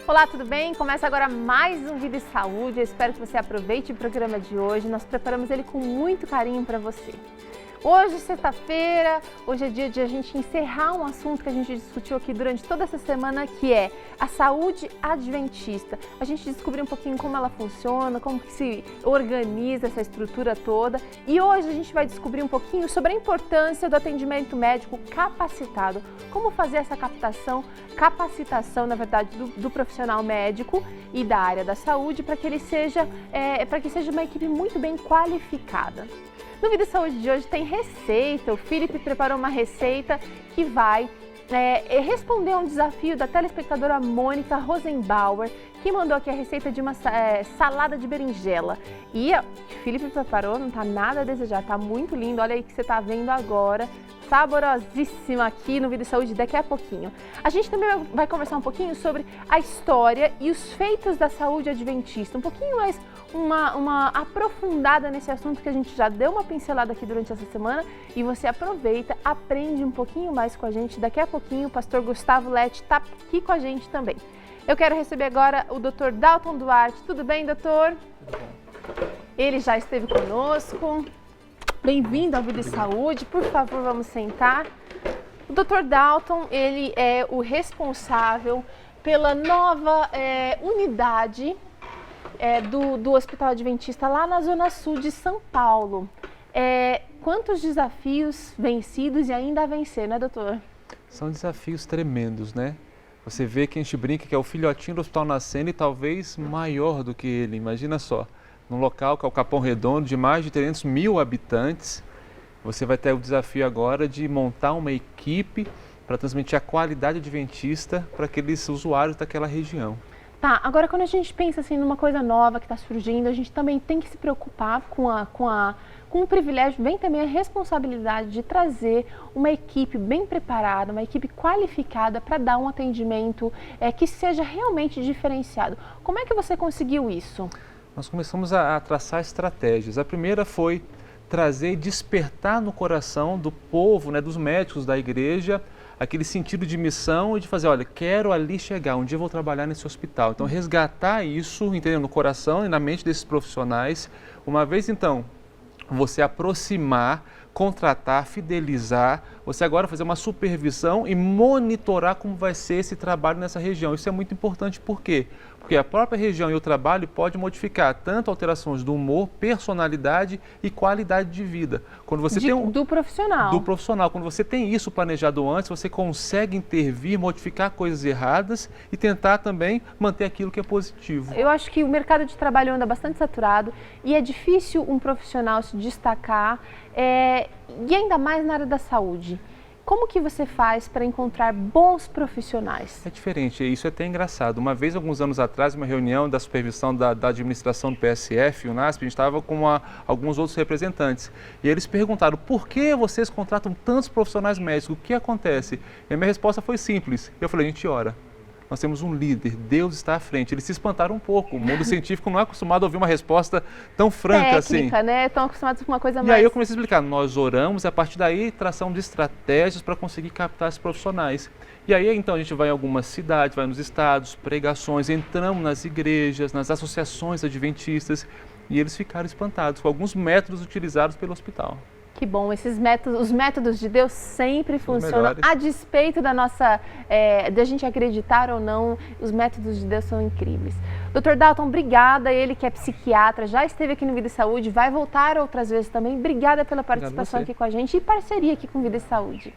Olá, tudo bem? Começa agora mais um Vida e Saúde. Eu espero que você aproveite o programa de hoje. Nós preparamos ele com muito carinho para você. Hoje, sexta-feira, hoje é dia de a gente encerrar um assunto que a gente discutiu aqui durante toda essa semana, que é a saúde adventista. A gente descobriu um pouquinho como ela funciona, como que se organiza essa estrutura toda. E hoje a gente vai descobrir um pouquinho sobre a importância do atendimento médico capacitado. Como fazer essa capacitação, na verdade, do profissional médico e da área da saúde para que ele seja, uma equipe muito bem qualificada. No Vida e Saúde de hoje tem receita. O Felipe preparou uma receita que vai responder a um desafio da telespectadora Mônica Rosenbauer, que mandou aqui a receita de uma salada de berinjela. E o Felipe preparou, não está nada a desejar, está muito lindo. Olha aí que você está vendo agora. Saborosíssima aqui no Vida e Saúde daqui a pouquinho. A gente também vai conversar um pouquinho sobre a história e os feitos da saúde adventista. Um pouquinho mais uma aprofundada nesse assunto que a gente já deu uma pincelada aqui durante essa semana e você aproveita, aprende um pouquinho mais com a gente. Daqui a pouquinho o pastor Gustavo Lete está aqui com a gente também. Eu quero receber agora o Dr. Dalton Duarte. Tudo bem, doutor? Tudo bom. Ele já esteve conosco. Bem-vindo ao Vida e Saúde. Por favor, vamos sentar. O Dr. Dalton, ele é o responsável pela nova unidade do Hospital Adventista lá na Zona Sul de São Paulo. Quantos desafios vencidos e ainda a vencer, né, doutor? São desafios tremendos, né? Você vê que a gente brinca que é o filhotinho do Hospital Nascendo e talvez maior do que ele, imagina só. Num local que é o Capão Redondo, de mais de 300 mil habitantes, você vai ter o desafio agora de montar uma equipe para transmitir a qualidade adventista para aqueles usuários daquela região. Tá, agora quando a gente pensa assim numa coisa nova que está surgindo, a gente também tem que se preocupar com o privilégio, vem também a responsabilidade de trazer uma equipe bem preparada, uma equipe qualificada para dar um atendimento que seja realmente diferenciado. Como é que você conseguiu isso? Nós começamos a traçar estratégias. A primeira foi trazer e despertar no coração do povo, né, dos médicos da igreja, aquele sentido de missão e de fazer, olha, quero ali chegar, um dia eu vou trabalhar nesse hospital. Então, resgatar isso, entendeu, no coração e na mente desses profissionais. Uma vez, então, você aproximar, contratar, fidelizar, você agora fazer uma supervisão e monitorar como vai ser esse trabalho nessa região. Isso é muito importante, por quê? Porque a própria região e o trabalho pode modificar tanto alterações do humor, personalidade e qualidade de vida. Quando você do profissional. Do profissional. Quando você tem isso planejado antes, você consegue intervir, modificar coisas erradas e tentar também manter aquilo que é positivo. Eu acho que o mercado de trabalho anda bastante saturado e é difícil um profissional se destacar, e ainda mais na área da saúde. Como que você faz para encontrar bons profissionais? É diferente, isso é até engraçado. Uma vez, alguns anos atrás, uma reunião da supervisão da administração do PSF, o NASP, a gente estava com alguns outros representantes. E eles perguntaram, por que vocês contratam tantos profissionais médicos? O que acontece? E a minha resposta foi simples. Eu falei, a gente ora. Nós temos um líder, Deus está à frente. Eles se espantaram um pouco. O mundo científico não é acostumado a ouvir uma resposta tão franca assim. Técnica, né? Estão acostumados com uma coisa mais... E aí eu comecei a explicar, nós oramos e a partir daí traçamos estratégias para conseguir captar esses profissionais. E aí então a gente vai em algumas cidades, vai nos estados, pregações, entramos nas igrejas, nas associações adventistas e eles ficaram espantados com alguns métodos utilizados pelo hospital. Que bom, os métodos de Deus sempre funcionam, a despeito da da gente acreditar ou não, os métodos de Deus são incríveis. Dr. Dalton, obrigada, ele que é psiquiatra, já esteve aqui no Vida e Saúde, vai voltar outras vezes também, obrigada pela participação aqui com a gente e parceria aqui com Vida e Saúde.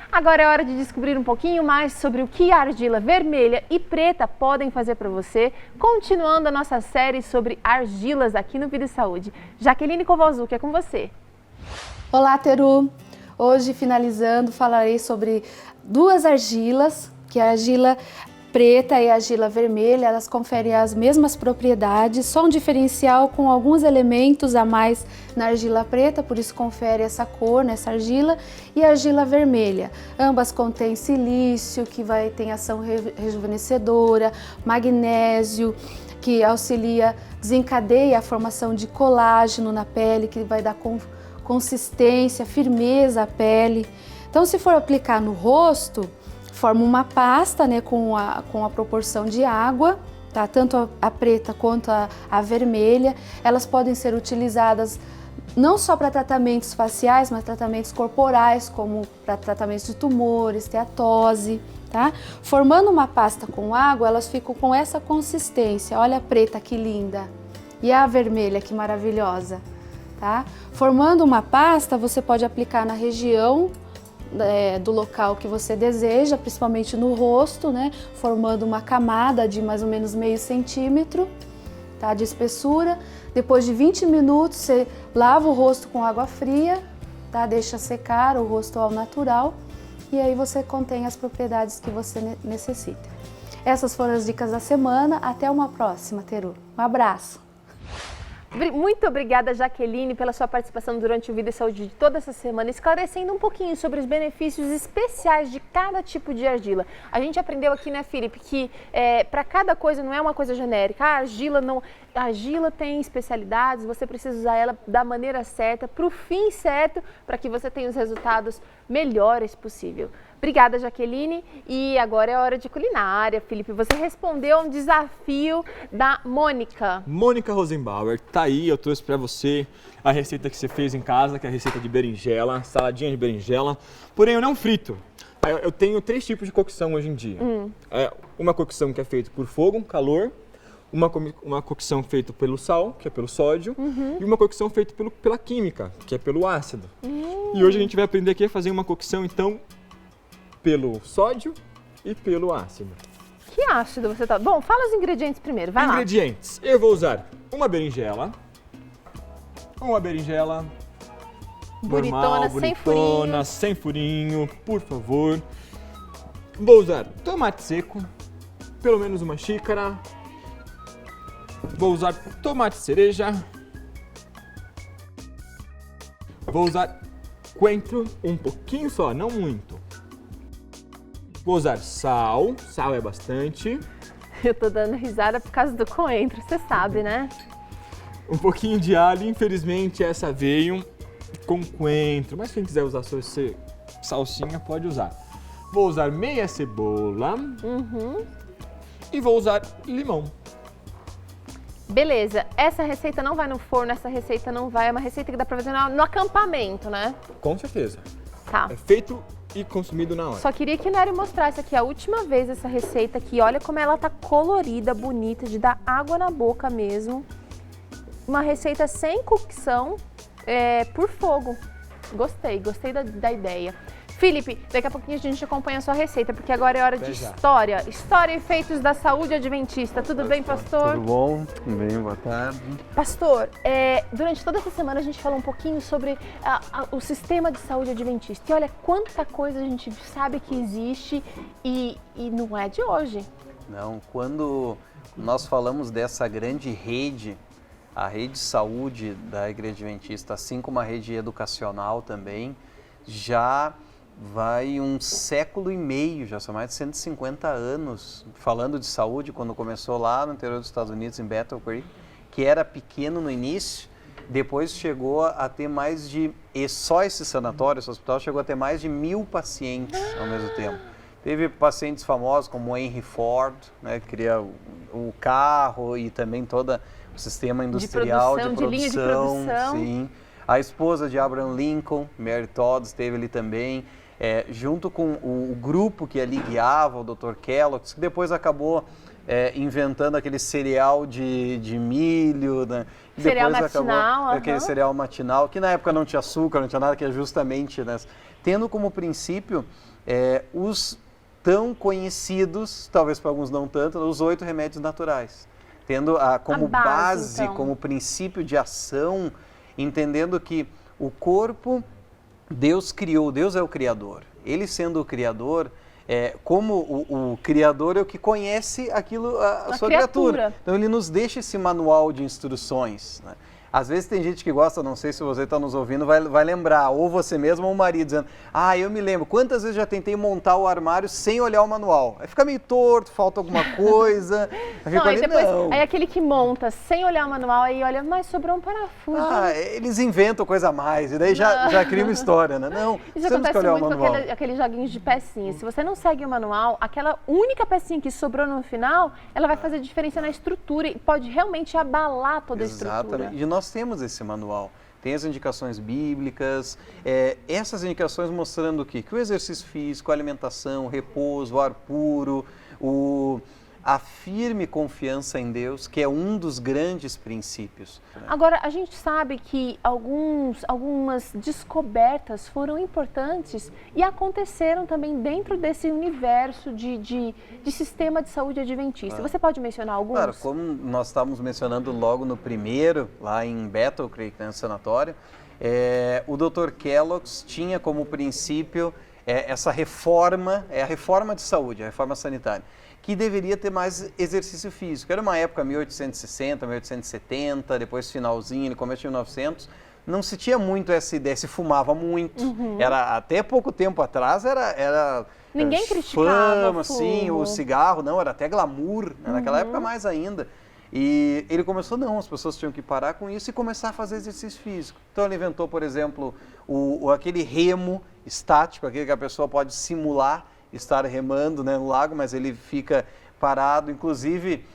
Agora é hora de descobrir um pouquinho mais sobre o que a argila vermelha e preta podem fazer para você, continuando a nossa série sobre argilas aqui no Vida e Saúde. Jaqueline Kovalzuk, é com você. Olá, Teru! Hoje, finalizando, falarei sobre duas argilas, que é a argila preta e a argila vermelha. Elas conferem as mesmas propriedades, só um diferencial com alguns elementos a mais na argila preta, por isso confere essa cor nessa argila, e a argila vermelha. Ambas contêm silício, que tem ação rejuvenescedora, magnésio, que auxilia, desencadeia a formação de colágeno na pele, que vai dar consistência, firmeza à pele. Então, se for aplicar no rosto, forma uma pasta, né, com a proporção de água, tá? Tanto a preta quanto a vermelha. Elas podem ser utilizadas não só para tratamentos faciais, mas tratamentos corporais, como para tratamentos de tumores, esteatose, tá? Formando uma pasta com água, elas ficam com essa consistência. Olha a preta que linda e a vermelha que maravilhosa, tá? Formando uma pasta, você pode aplicar na região do local que você deseja, principalmente no rosto, né? Formando uma camada de mais ou menos meio centímetro, tá? De espessura. Depois de 20 minutos, você lava o rosto com água fria, tá? Deixa secar o rosto ao natural e aí você contém as propriedades que você necessita. Essas foram as dicas da semana. Até uma próxima, Teru. Um abraço. Muito obrigada, Jaqueline, pela sua participação durante o Vida e Saúde de toda essa semana, esclarecendo um pouquinho sobre os benefícios especiais de cada tipo de argila. A gente aprendeu aqui, né, Felipe, que para cada coisa não é uma coisa genérica. A argila tem especialidades, você precisa usar ela da maneira certa, para o fim certo, para que você tenha os resultados melhores possível. Obrigada, Jaqueline. E agora é hora de culinária. Felipe, você respondeu a um desafio da Mônica. Mônica Rosenbauer, tá aí, eu trouxe para você a receita que você fez em casa, que é a receita de berinjela, saladinha de berinjela, porém eu não frito. Eu tenho 3 tipos de cocção hoje em dia. Uma cocção que é feita por fogo, calor, uma cocção feita pelo sal, que é pelo sódio, e uma cocção feita pela química, que é pelo ácido. E hoje a gente vai aprender aqui a fazer uma cocção, então, pelo sódio e pelo ácido. Que ácido você tá... Bom, fala os ingredientes primeiro, vai lá. Ingredientes. Eu vou usar uma berinjela Bonitona, normal, sem furinho. sem furinho, por favor. Vou usar tomate seco, pelo menos uma xícara. Vou usar tomate cereja. Vou usar coentro, um pouquinho só, não muito. Vou usar sal é bastante. Eu tô dando risada por causa do coentro, você sabe, né? Um pouquinho de alho, infelizmente essa veio com coentro, mas quem quiser usar sua salsinha pode usar. Vou usar meia cebola e vou usar limão. Beleza, essa receita não vai no forno, essa receita não vai, é uma receita que dá pra fazer no acampamento, né? Com certeza. Tá. É feito e consumido na hora. Só queria que o Nery mostrasse aqui a última vez essa receita aqui. Olha como ela tá colorida, bonita, de dar água na boca mesmo. Uma receita sem cocção, por fogo. Gostei da ideia. Felipe, daqui a pouquinho a gente acompanha a sua receita, porque agora é hora de história. História e feitos da saúde adventista. Tudo bem, pastor? Tudo bom? Bem, boa tarde. Pastor, durante toda essa semana a gente falou um pouquinho sobre o sistema de saúde adventista. E olha quanta coisa a gente sabe que existe e não é de hoje. Não, quando nós falamos dessa grande rede, a rede de saúde da Igreja Adventista, assim como a rede educacional também, já vai um século e meio, já são mais de 150 anos falando de saúde, quando começou lá no interior dos Estados Unidos, em Battle Creek, que era pequeno no início, depois chegou a ter mais de, e só esse sanatório, esse hospital, chegou a ter mais de 1000 pacientes ao mesmo tempo. Teve pacientes famosos como Henry Ford, né, que cria o carro e também todo o sistema industrial de produção, linha de produção. Sim. A esposa de Abraham Lincoln, Mary Todd, esteve ali também, junto com o grupo que ali guiava, o Dr. Kellogg, que depois acabou inventando aquele cereal de milho, né? E cereal depois matinal. Aquele cereal matinal, que na época não tinha açúcar, não tinha nada, que é justamente, né, tendo como princípio os tão conhecidos, talvez para alguns não tanto, os 8 remédios naturais. Tendo como base, então, como princípio de ação, entendendo que o corpo, Deus criou, Deus é o Criador. Ele sendo o Criador, como o Criador é o que conhece aquilo, a sua criatura. Então ele nos deixa esse manual de instruções, né? Às vezes tem gente que gosta, não sei se você está nos ouvindo, vai lembrar, ou você mesmo ou o marido, dizendo, eu me lembro, quantas vezes já tentei montar o armário sem olhar o manual? Aí fica meio torto, falta alguma coisa, Aí aquele que monta sem olhar o manual, aí olha, mas sobrou um parafuso. Eles inventam coisa a mais, e daí já cria uma história, né? Não, isso temos que acontece olhar o muito manual. com aqueles joguinhos de pecinhas. Se você não segue o manual, aquela única pecinha que sobrou no final, ela vai fazer diferença na estrutura e pode realmente abalar toda a estrutura. Exatamente. E nós temos esse manual. Tem as indicações bíblicas, essas indicações mostrando o quê? Que o exercício físico, a alimentação, o repouso, o ar puro, a firme confiança em Deus, que é um dos grandes princípios. Né? Agora, a gente sabe que algumas descobertas foram importantes e aconteceram também dentro desse universo de sistema de saúde adventista. Você pode mencionar alguns? Claro, como nós estávamos mencionando logo no primeiro, lá em Bethel, creio que no sanatório, o Dr. Kellogg's tinha como princípio essa reforma, a reforma de saúde, a reforma sanitária, que deveria ter mais exercício físico. Era uma época 1860, 1870, depois finalzinho, no começo de 1900, não se tinha muito essa ideia, se fumava muito. Era até pouco tempo atrás era ninguém criticava fama, sim, o cigarro, não, era até glamour, né? Naquela época mais ainda. E ele começou, não, as pessoas tinham que parar com isso e começar a fazer exercício físico. Então ele inventou, por exemplo, aquele remo estático, aquele que a pessoa pode simular estar remando, né, no lago, mas ele fica parado. Inclusive,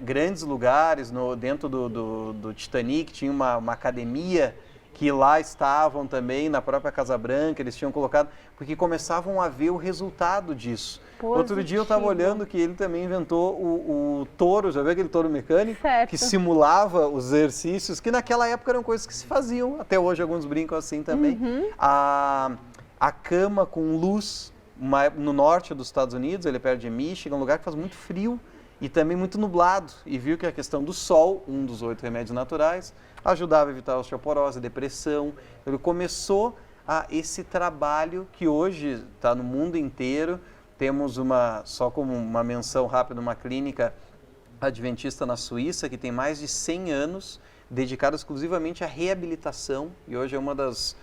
grandes lugares, dentro do Titanic, tinha uma academia que lá estavam também, na própria Casa Branca, eles tinham colocado, porque começavam a ver o resultado disso. Positivo. Outro dia eu estava olhando que ele também inventou o touro, já viu aquele touro mecânico? Certo. Que simulava os exercícios, que naquela época eram coisas que se faziam, até hoje alguns brincam assim também. A cama com luz, no norte dos Estados Unidos, ele é perto de Michigan, um lugar que faz muito frio e também muito nublado. E viu que a questão do sol, um dos 8 remédios naturais, ajudava a evitar a osteoporose, a depressão. Ele começou esse trabalho que hoje está no mundo inteiro. Temos só como uma menção rápida, uma clínica adventista na Suíça, que tem mais de 100 anos, dedicada exclusivamente à reabilitação. E hoje é uma das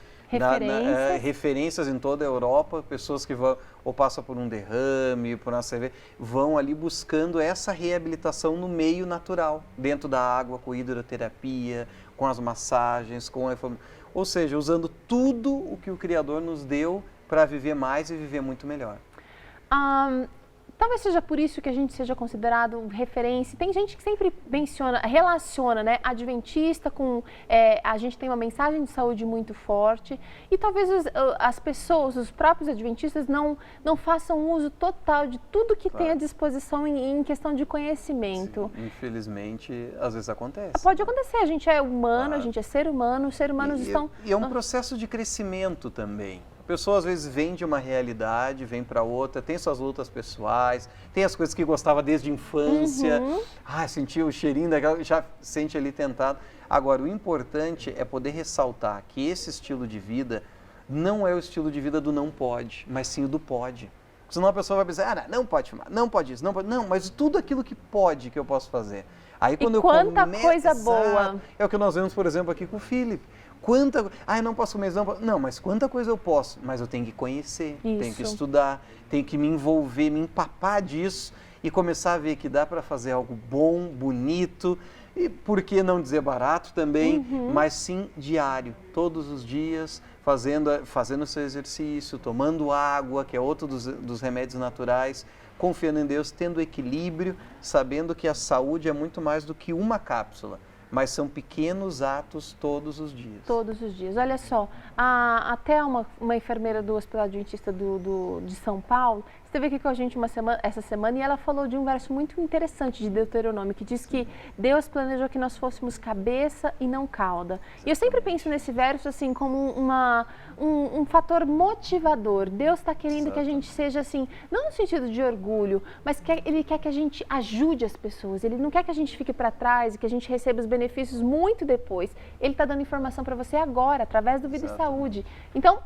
referências em toda a Europa, pessoas que vão ou passam por um derrame, por uma CV, vão ali buscando essa reabilitação no meio natural, dentro da água, com hidroterapia, com as massagens, ou seja, usando tudo o que o Criador nos deu para viver mais e viver muito melhor. Talvez seja por isso que a gente seja considerado referência. Tem gente que sempre relaciona, né, adventista com... a gente tem uma mensagem de saúde muito forte e talvez as pessoas, os próprios adventistas, não façam uso total de tudo que tem à disposição em questão de conhecimento. Sim, infelizmente, às vezes acontece. Pode acontecer, a gente é humano, a gente é ser humano, os seres humanos estão... E é um processo de crescimento também. A pessoa às vezes vem de uma realidade, vem para outra, tem suas lutas pessoais, tem as coisas que gostava desde a infância, sentia o cheirinho daquela, já sente ali tentado. Agora, o importante é poder ressaltar que esse estilo de vida não é o estilo de vida do não pode, mas sim o do pode. Senão a pessoa vai pensar, não pode fumar, não pode isso, não pode... Não, mas tudo aquilo que pode, que eu posso fazer. Aí quando quanta coisa boa! É o que nós vemos, por exemplo, aqui com o Felipe. Eu não posso comer, não, mas quanta coisa eu posso, mas eu tenho que conhecer, tenho que estudar, tenho que me envolver, me empapar disso e começar a ver que dá para fazer algo bom, bonito e, por que não dizer barato também, mas sim diário, todos os dias, fazendo o seu exercício, tomando água, que é outro dos remédios naturais, confiando em Deus, tendo equilíbrio, sabendo que a saúde é muito mais do que uma cápsula. Mas são pequenos atos todos os dias. Todos os dias. Olha só, até uma enfermeira do Hospital Adventista de São Paulo esteve aqui com a gente essa semana e ela falou de um verso muito interessante de Deuteronômio, que diz que Deus planejou que nós fôssemos cabeça e não cauda. E eu sempre penso nesse verso assim como um fator motivador. Deus está querendo que a gente seja assim, não no sentido de orgulho, mas Ele quer que a gente ajude as pessoas. Ele não quer que a gente fique para trás e que a gente receba os benefícios muito depois. Ele está dando informação para você agora, através do Vida e Saúde. Então,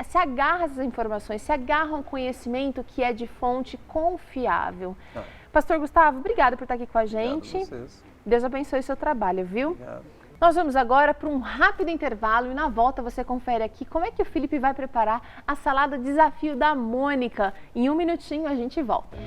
se agarra essas informações, se agarra um conhecimento que é de fonte confiável. Pastor Gustavo, obrigada por estar aqui com a gente. Obrigado a vocês. Deus abençoe o seu trabalho, viu? Obrigado. Nós vamos agora para um rápido intervalo e na volta você confere aqui como é que o Felipe vai preparar a salada desafio da Mônica. Em um minutinho a gente volta.